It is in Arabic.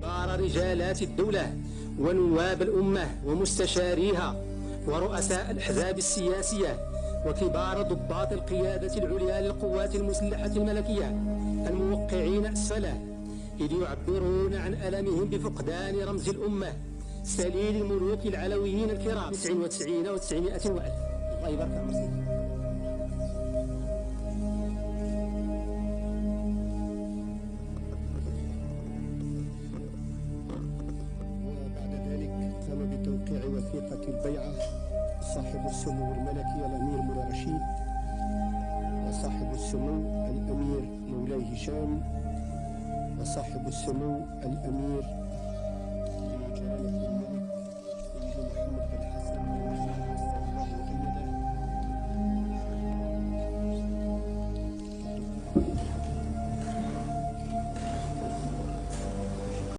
كبار رجالات الدولة ونواب الأمة ومستشاريها ورؤساء الأحزاب السياسية وكبار ضباط القيادة العليا للقوات المسلحة الملكية الموقعين أسفله، إذ يعبرون عن ألمهم بفقدان رمز الأمة سليل الملوك العلويين الكرام 99 و900 وألف. الله يبارك عمرك. بتوقيع وثيقة البيعة صاحب السمو الملكي الأمير مولاي رشيد وصاحب السمو الأمير مولاي هشام وصاحب السمو الأمير